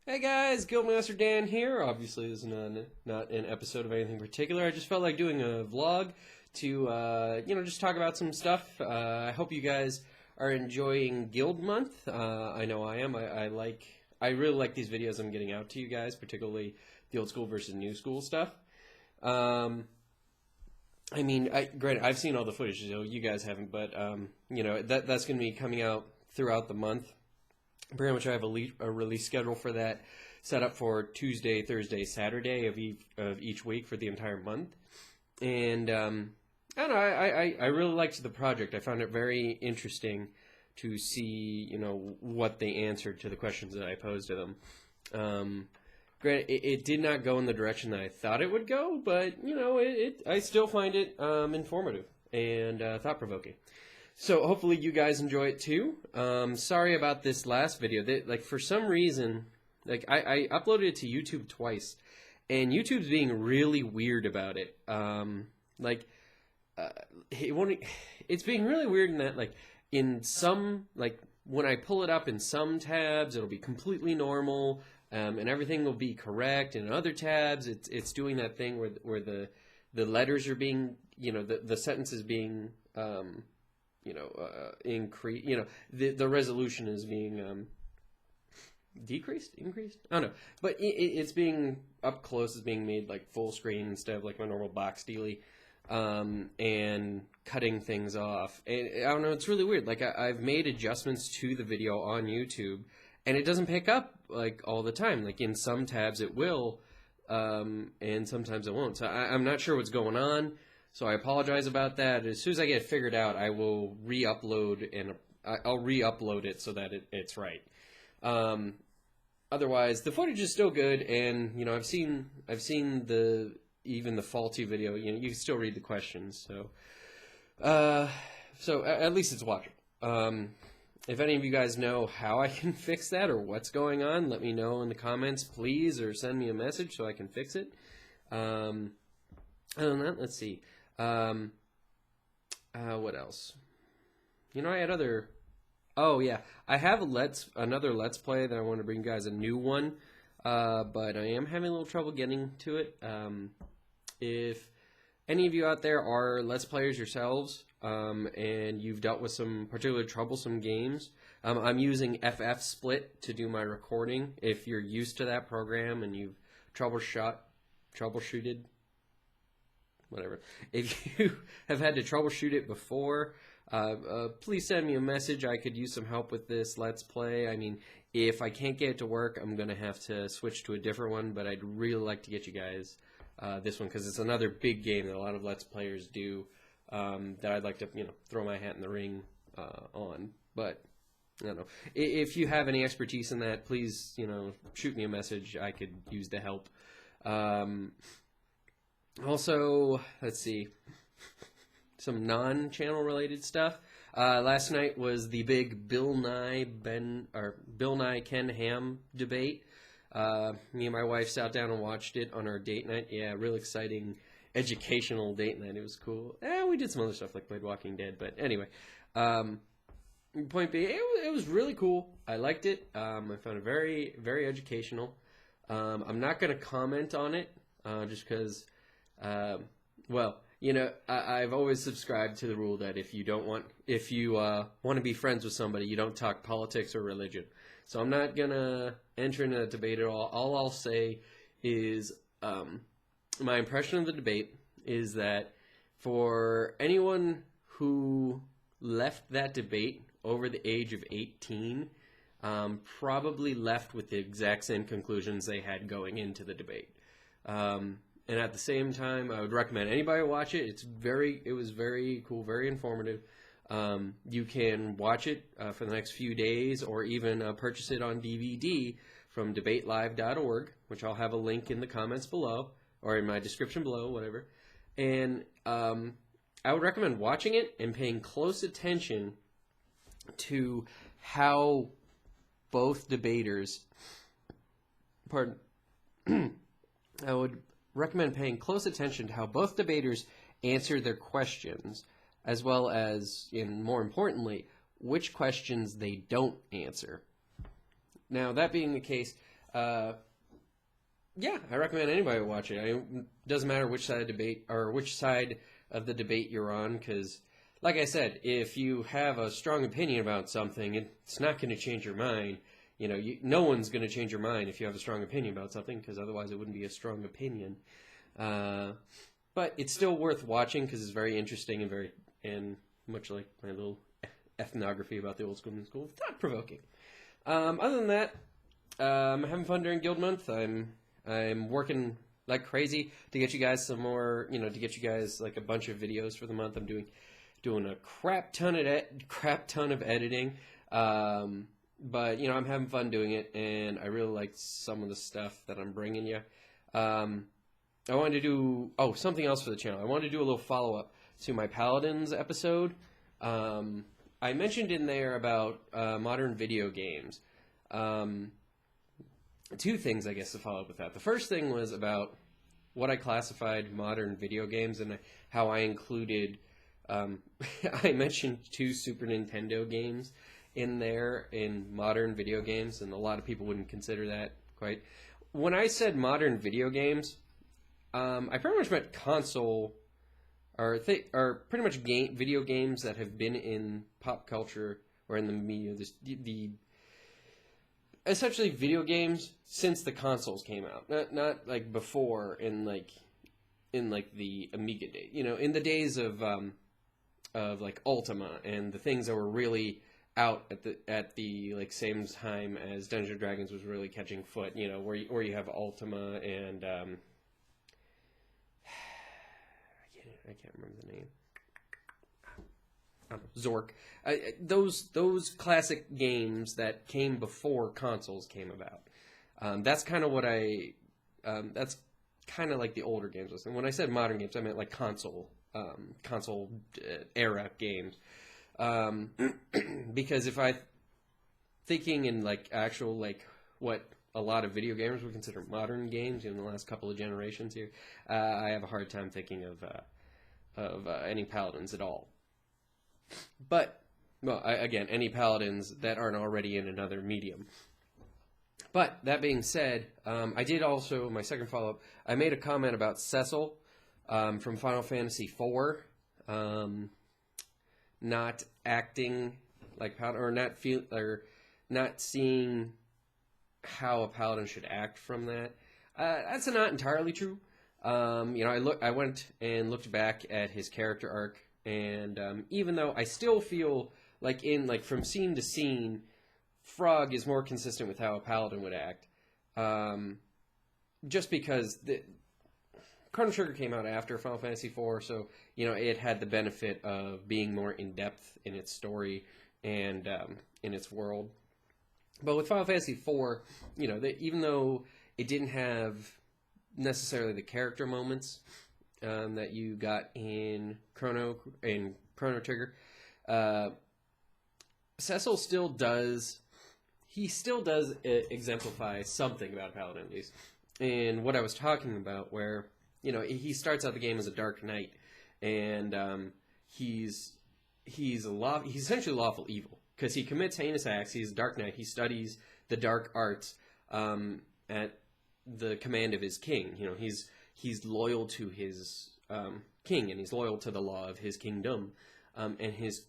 Hey guys, Guildmaster Dan here. Obviously, this is not an episode of anything particular. I just felt like doing a vlog to, just talk about some stuff. I hope you guys are enjoying Guild Month. I know I am. I really like these videos I'm getting out to you guys, particularly the old school versus new school stuff. Granted, I've seen all the footage, so you guys haven't, but that's going to be coming out throughout the month. Pretty much I have a release schedule for that set up for Tuesday, Thursday, Saturday of each week for the entire month. And I don't know, I really liked the project. I found it very interesting to see, what they answered to the questions that I posed to them. Granted, it did not go in the direction that I thought it would go, but, I still find it informative and thought-provoking. So hopefully you guys enjoy it too. Sorry about this last video. For some reason, I uploaded it to YouTube twice, and YouTube's being really weird about it. It's being really weird in that in some when I pull it up in some tabs, it'll be completely normal, and everything will be correct. And in other tabs, it's doing that thing where the letters are being the sentence is being increase, the resolution is being increased. I don't know, but it's being up close, is being made full screen instead of my normal box dealy, and cutting things off. And I don't know, it's really weird. I've made adjustments to the video on YouTube, and it doesn't pick up all the time. In some tabs it will, and sometimes it won't. So I'm not sure what's going on. So I apologize about that. As soon as I get it figured out, I will re-upload, and I'll re-upload it so that it's right. Otherwise, the footage is still good, and I've seen even the faulty video. You can still read the questions. So at least it's watchable. If any of you guys know how I can fix that or what's going on, let me know in the comments, please, or send me a message so I can fix it. Other than that, let's see. What else? I had other. Oh yeah, I have another Let's Play that I want to bring you guys, a new one. But I am having a little trouble getting to it. If any of you out there are Let's Players yourselves, and you've dealt with some particularly troublesome games, I'm using FF Split to do my recording. If you're used to that program and you've troubleshooted. Whatever. If you have had to troubleshoot it before, please send me a message. I could use some help with this Let's Play. I mean, if I can't get it to work, I'm going to have to switch to a different one, but I'd really like to get you guys this one, because it's another big game that a lot of Let's Players do, that I'd like to, throw my hat in the ring on. But I don't know. If you have any expertise in that, please, shoot me a message. I could use the help. Also, let's see, some non-channel related stuff. Last night was the big Bill Nye Ken Ham debate. Me and my wife sat down and watched it on our date night. Yeah, real exciting educational date night. It was cool. We did some other stuff like played Walking Dead, but anyway. Point being, it was really cool. I liked it. I found it very, very educational. I'm not going to comment on it, just because. I've always subscribed to the rule that if you want to be friends with somebody, you don't talk politics or religion. So I'm not gonna enter into a debate at all. All I'll say is, my impression of the debate is that for anyone who left that debate over the age of 18, probably left with the exact same conclusions they had going into the debate. And at the same time, I would recommend anybody watch it. It was very cool, very informative. You can watch it for the next few days, or even purchase it on DVD from debatelive.org, which I'll have a link in the comments below, or in my description below, whatever. And I would recommend watching it and paying close attention to how both debaters, I would recommend paying close attention to how both debaters answer their questions, as well as, and more importantly, which questions they don't answer. Now, that being the case, Yeah, I recommend anybody watch it. It doesn't matter which side of debate or which side of the debate you're on, because, like I said, if you have a strong opinion about something, it's not going to change your mind. No one's going to change your mind if you have a strong opinion about something, because otherwise it wouldn't be a strong opinion. But it's still worth watching because it's very interesting and much like my little ethnography about the old school and school, thought provoking. Other than that, I'm having fun during Guild Month. I'm working like crazy to get you guys some more, to get you guys like a bunch of videos for the month. I'm doing a crap ton of editing. But I'm having fun doing it, and I really like some of the stuff that I'm bringing you. I wanted to do something else for the channel. I wanted to do a little follow-up to my Paladins episode. I mentioned in there about modern video games. Two things, I guess, to follow up with that. The first thing was about what I classified modern video games and how I included... I mentioned 2 Super Nintendo games in there in modern video games, and a lot of people wouldn't consider that quite. When I said modern video games, I pretty much meant console, or pretty much video games that have been in pop culture or in the media. Essentially video games since the consoles came out, not like before in the Amiga day. In the days of like Ultima and the things that were really out at the like same time as Dungeons and Dragons was really catching foot. Where you have Ultima and I can't remember the name. Zork. Those classic games that came before consoles came about. That's kind of what that's kind of like the older games. And when I said modern games, I meant like console era games. Because if I thinking in like actual like what a lot of video gamers would consider modern games in the last couple of generations here, I have a hard time thinking of any Paladins at all. But again, any Paladins that aren't already in another medium. But that being said, I did also, my second follow-up, I made a comment about Cecil from Final Fantasy IV not acting like Paladin, or not seeing how a Paladin should act from that. That's not entirely true. I went and looked back at his character arc, and even though I still feel like from scene to scene, Frog is more consistent with how a Paladin would act, just because Chrono Trigger came out after Final Fantasy IV, so it had the benefit of being more in depth in its story and in its world. But with Final Fantasy IV, even though it didn't have necessarily the character moments that you got in Chrono Trigger, Cecil still does. He still does exemplify something about Paladin, at least. And what I was talking about, where he starts out the game as a Dark Knight, and he's essentially lawful evil because he commits heinous acts. He's a Dark Knight. He studies the dark arts at the command of his king. He's loyal to his king, and he's loyal to the law of his kingdom, and his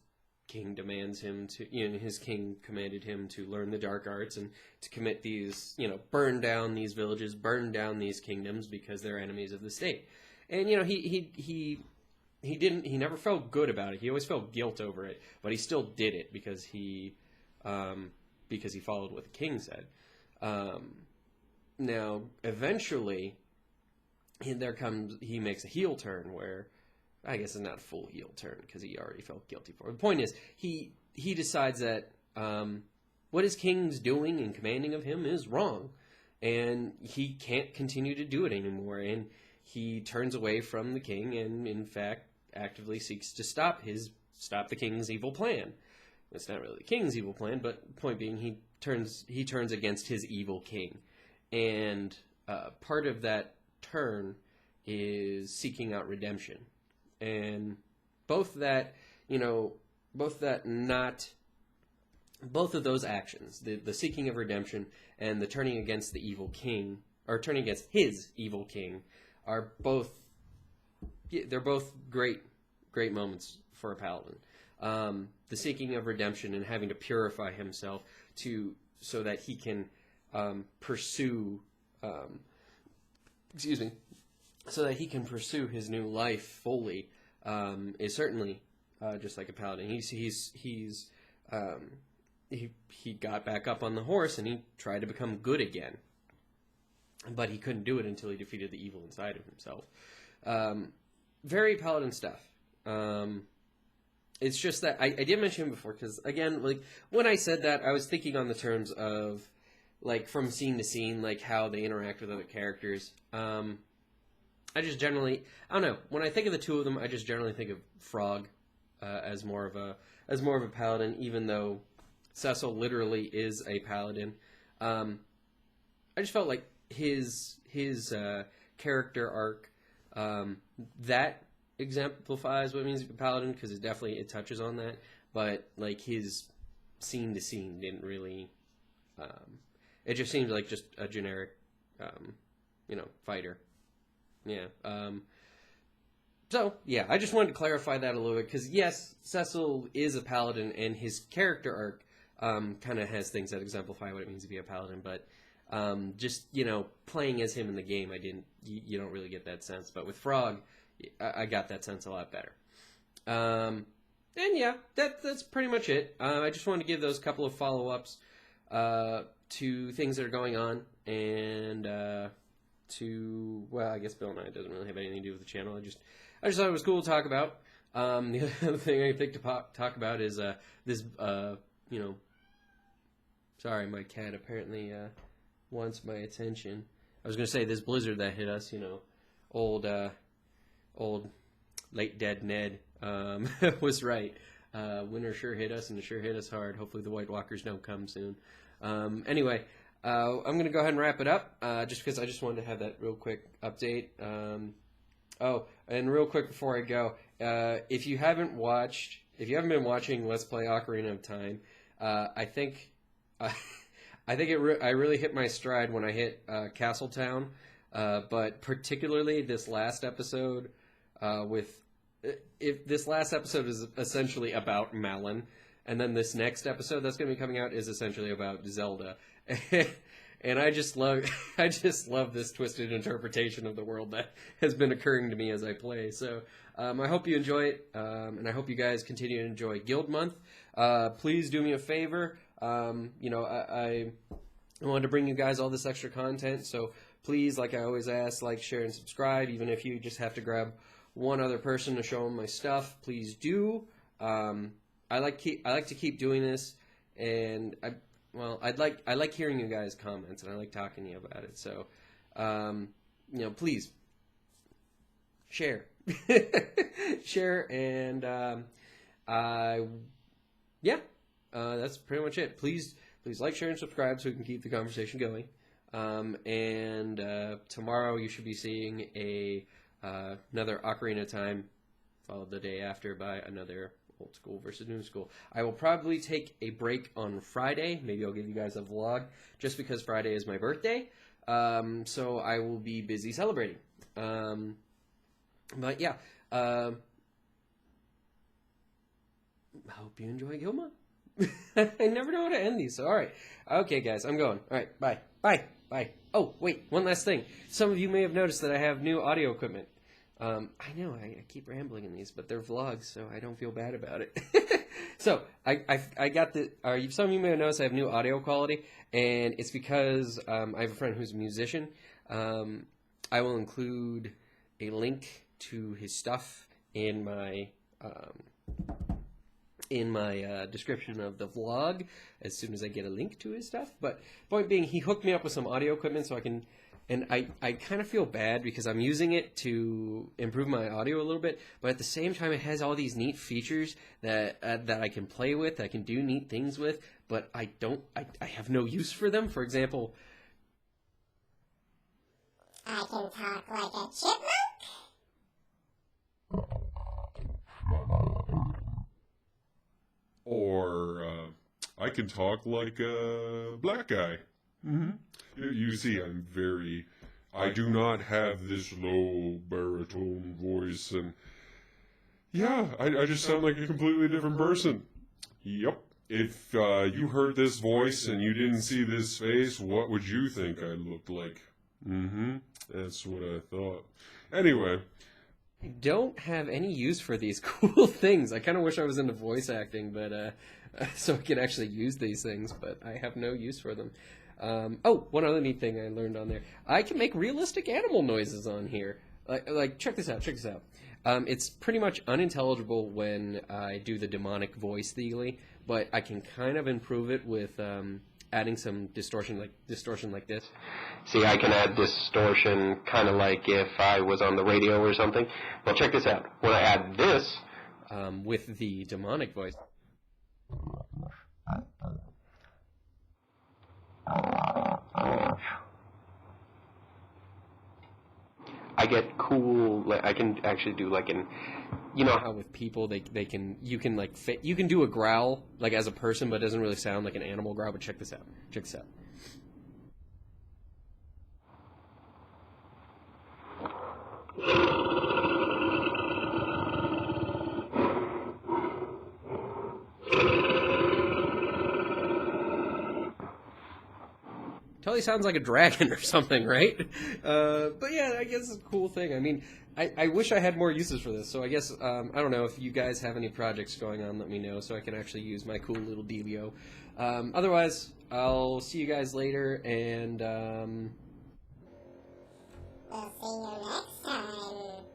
king demands him to, his king commanded him to learn the dark arts and to commit these, burn down these villages, burn down these kingdoms because they're enemies of the state. And, he never felt good about it. He always felt guilt over it, but he still did it because he followed what the king said. Now, eventually, he makes a heel turn where, I guess it's not a full heel turn because he already felt guilty for it. The point is, he decides that what his king's doing and commanding of him is wrong, and he can't continue to do it anymore. And he turns away from the king, and in fact, actively seeks to stop the king's evil plan. It's not really the king's evil plan, but the point being, he turns against his evil king, and part of that turn is seeking out redemption. And both that not both of those actions, the seeking of redemption and the turning against the evil king, or turning against his evil king, are both, they're both great moments for a paladin. The seeking of redemption and having to purify himself so that he can pursue, so that he can pursue his new life fully, is certainly just like a paladin. He got back up on the horse and he tried to become good again, but he couldn't do it until he defeated the evil inside of himself. Very paladin stuff. It's just that I did mention before, because again, like when I said that, I was thinking on the terms of like from scene to scene, like how they interact with other characters. I just generally, I don't know, when I think of the two of them, I just generally think of Frog as more of a paladin, even though Cecil literally is a paladin. I just felt like his character arc, that exemplifies what it means to be a paladin, because it touches on that, but like his scene to scene didn't really, it just seems like just a generic, fighter. Yeah. So, yeah, I just wanted to clarify that a little bit, because yes, Cecil is a paladin, and his character arc kind of has things that exemplify what it means to be a paladin, but just, playing as him in the game, you don't really get that sense. But with Frog, I got that sense a lot better. And yeah, that's pretty much it. I just wanted to give those couple of follow-ups to things that are going on, and well, I guess Bill and I doesn't really have anything to do with the channel. I just thought it was cool to talk about. The other thing I think to talk about is this, sorry, my cat apparently wants my attention. I was going to say this blizzard that hit us, old late dead Ned was right. Winter sure hit us, and it sure hit us hard. Hopefully the White Walkers don't come soon. Anyway, I'm going to go ahead and wrap it up, just because I just wanted to have that real quick update. And real quick before I go, if you haven't been watching Let's Play Ocarina of Time, I think I really hit my stride when I hit Castletown, but particularly this last episode, if this last episode is essentially about Malon, and then this next episode that's going to be coming out is essentially about Zelda. And I just love this twisted interpretation of the world that has been occurring to me as I play. So I hope you enjoy it, and I hope you guys continue to enjoy Guild Month. Please do me a favor. I wanted to bring you guys all this extra content, so please, like I always ask, like, share, and subscribe. Even if you just have to grab one other person to show them my stuff, please do. I like to keep doing this, and I like hearing you guys' comments, and I like talking to you about it. So, please share, and that's pretty much it. Please like, share, and subscribe so we can keep the conversation going. And tomorrow you should be seeing another Ocarina of Time, followed the day after by another old school versus new school. I will probably take a break on Friday. Maybe I'll give you guys a vlog, just because Friday is my birthday. So I will be busy celebrating. But yeah, I hope you enjoy Guildmaster. I never know how to end these. So, all right. Okay, guys, I'm going. All right, bye. Bye. Bye. Oh, wait, one last thing. Some of you may have noticed that I have new audio equipment. I know, I keep rambling in these, but they're vlogs, so I don't feel bad about it. So, I got some of you may have noticed I have new audio quality, and it's because I have a friend who's a musician. I will include a link to his stuff in my description of the vlog as soon as I get a link to his stuff. But point being, he hooked me up with some audio equipment so I can, and I kind of feel bad because I'm using it to improve my audio a little bit, but at the same time it has all these neat features that I can play with, that I can do neat things with, but I have no use for them. For example, I can talk like a chipmunk. Or I can talk like a black guy. Mm-hmm. You see, I do not have this low baritone voice, and yeah, I just sound like a completely different person. Yep. If you heard this voice and you didn't see this face, what would you think I looked like? Mm-hmm. That's what I thought. Anyway. I don't have any use for these cool things. I kind of wish I was into voice acting, but so I could actually use these things, but I have no use for them. One other neat thing I learned on there. I can make realistic animal noises on here. Like check this out. It's pretty much unintelligible when I do the demonic voice thegally, but I can kind of improve it with adding some distortion like this. See, I can add distortion kind of like if I was on the radio or something. Well, check this out. When I add this with the demonic voice. I get cool. Like, I can actually do like you know how with people you can you can do a growl like as a person, but it doesn't really sound like an animal growl. But check this out. Totally sounds like a dragon or something, right? But yeah, I guess it's a cool thing. I mean, I wish I had more uses for this. So I guess, I don't know, if you guys have any projects going on, let me know so I can actually use my cool little dealio. Otherwise, I'll see you guys later, and We'll see you next time.